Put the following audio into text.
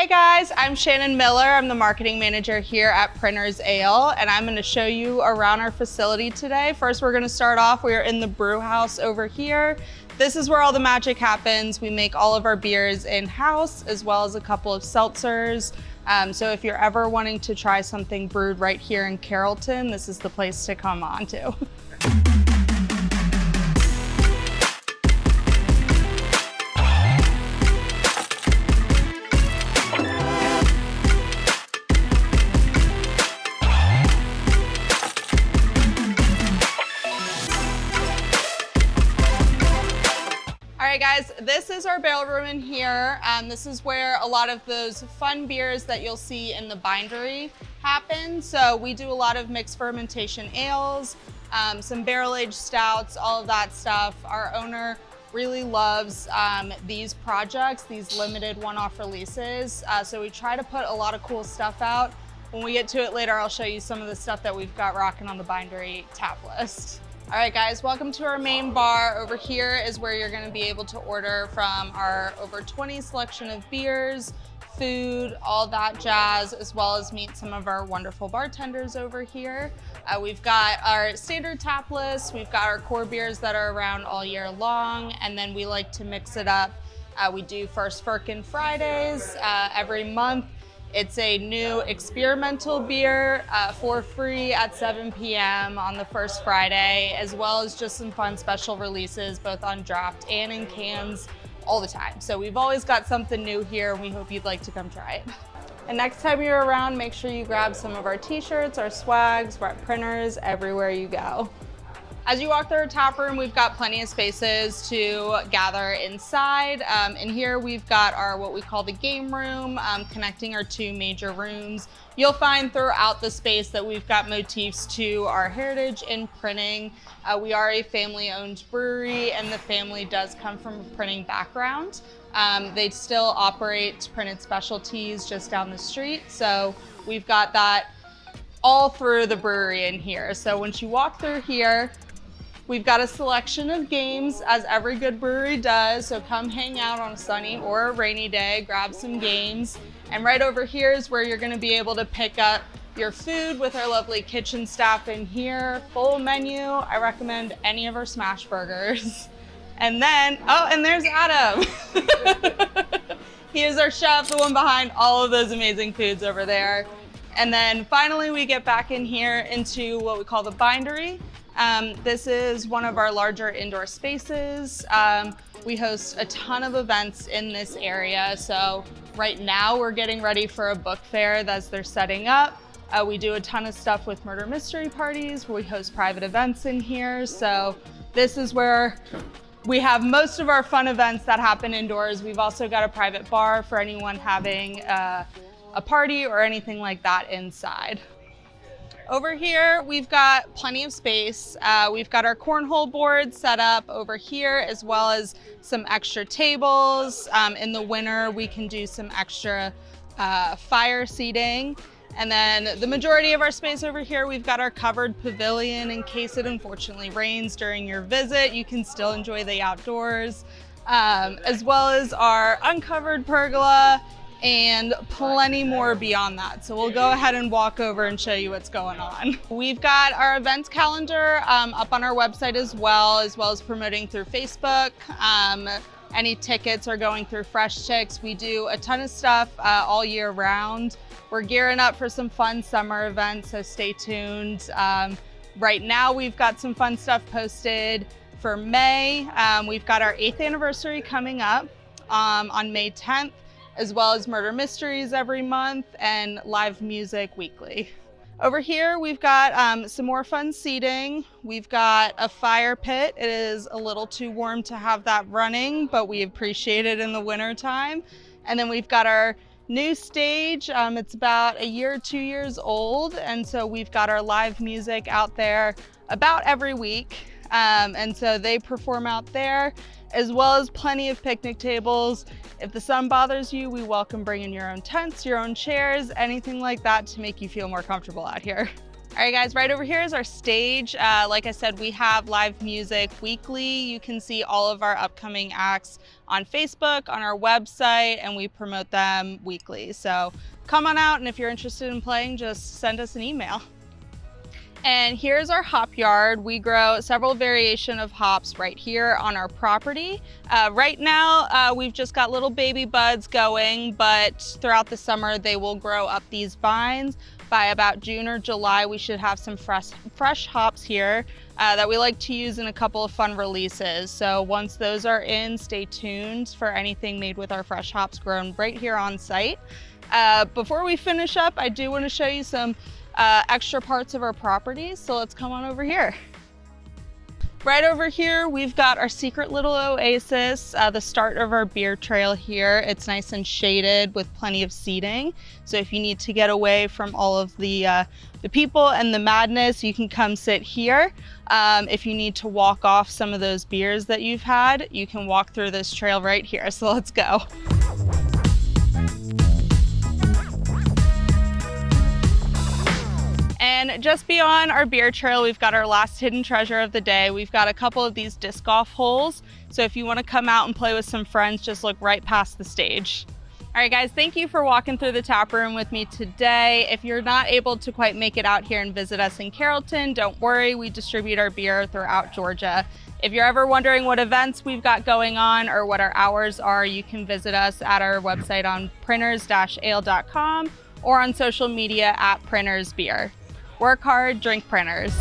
Hey guys, I'm Shannon Miller. I'm the marketing manager here at Printers Ale, and I'm going to show you around our facility today. First, we're going to start off. We are in the brew house over here. This is where all the magic happens. We make all of our beers in-house, as well as a couple of seltzers. So if you're ever wanting to try something brewed right here in Carrollton, this is the place to come on to. All right guys, this is our barrel room in here. This is where a lot of those fun beers that you'll see in the bindery happen. So we do a lot of mixed fermentation ales, some barrel-aged stouts, all of that stuff. Our owner really loves these projects, these limited one-off releases. So we try to put a lot of cool stuff out. When we get to it later, I'll show you some of the stuff that we've got rocking on the bindery tap list. All right guys, welcome to our main bar. Over here is where you're gonna be able to order from our over 20 selection of beers, food, all that jazz, as well as meet some of our wonderful bartenders over here. We've got our standard tap list, we've got our core beers that are around all year long, and then we like to mix it up. We do First Firkin Fridays every month. It's a new experimental beer for free at 7 p.m. on the first Friday, as well as just some fun special releases, both on draft and in cans all the time. So we've always got something new here, and we hope you'd like to come try it. And next time you're around, make sure you grab some of our t-shirts, our swags. We're at Printers everywhere you go. As you walk through our tap room, we've got plenty of spaces to gather inside. In here, we've got our what we call the game room, connecting our two major rooms. You'll find throughout the space that we've got motifs to our heritage in printing. We are a family-owned brewery, and the family does come from a printing background. They still operate printed specialties just down the street, so we've got that all through the brewery in here. So once you walk through here, we've got a selection of games, as every good brewery does, so come hang out on a sunny or a rainy day, grab some games. And right over here is where you're gonna be able to pick up your food with our lovely kitchen staff in here. Full menu. I recommend any of our smash burgers. And then, oh, and there's Adam. He is our chef, the one behind all of those amazing foods over there. And then finally, we get back in here into what we call the bindery. This is one of our larger indoor spaces. We host a ton of events in this area. So right now we're getting ready for a book fair as they're setting up. We do a ton of stuff with murder mystery parties. We host private events in here. So this is where we have most of our fun events that happen indoors. We've also got a private bar for anyone having a party or anything like that inside. Over here, we've got plenty of space. We've got our cornhole board set up over here, as well as some extra tables. In the winter, we can do some extra fire seating. And then the majority of our space over here, we've got our covered pavilion in case it unfortunately rains during your visit. You can still enjoy the outdoors, as well as our uncovered pergola, and plenty more beyond that. So we'll go ahead and walk over and show you what's going on. We've got our events calendar up on our website as well as promoting through Facebook. Any tickets are going through Fresh Chicks. We do a ton of stuff all year round. We're gearing up for some fun summer events, so stay tuned. Right now, we've got some fun stuff posted for May. We've got our 8th anniversary coming up on May 10th. As well as murder mysteries every month and live music weekly. Over here, we've got some more fun seating. We've got a fire pit. It is a little too warm to have that running, but we appreciate it in the winter time. And then we've got our new stage. It's about a year, 2 years old. And so we've got our live music out there about every week. And so they perform out there, as well as plenty of picnic tables. If the sun bothers you, we welcome bringing your own tents, your own chairs, anything like that to make you feel more comfortable out here. All right, guys, right over here is our stage. Like I said, we have live music weekly. You can see all of our upcoming acts on Facebook, on our website, and we promote them weekly. So come on out, and if you're interested in playing, just send us an email. And here's our hop yard. We grow several variation of hops right here on our property. Right now, we've just got little baby buds going, but throughout the summer, they will grow up these vines. By about June or July, we should have some fresh hops here that we like to use in a couple of fun releases. So once those are in, stay tuned for anything made with our fresh hops grown right here on site. Before we finish up, I do want to show you some extra parts of our property, so let's come on over here. Right over here, we've got our secret little oasis, the start of our beer trail here. It's nice and shaded with plenty of seating. So if you need to get away from all of the people and the madness, you can come sit here. If you need to walk off some of those beers that you've had, you can walk through this trail right here. So let's go. And just beyond our beer trail, we've got our last hidden treasure of the day. We've got a couple of these disc golf holes. So if you want to come out and play with some friends, just look right past the stage. All right, guys, thank you for walking through the tap room with me today. If you're not able to quite make it out here and visit us in Carrollton, don't worry, we distribute our beer throughout Georgia. If you're ever wondering what events we've got going on or what our hours are, you can visit us at our website on printers-ale.com or on social media at printersbeer. Work hard, drink Printers.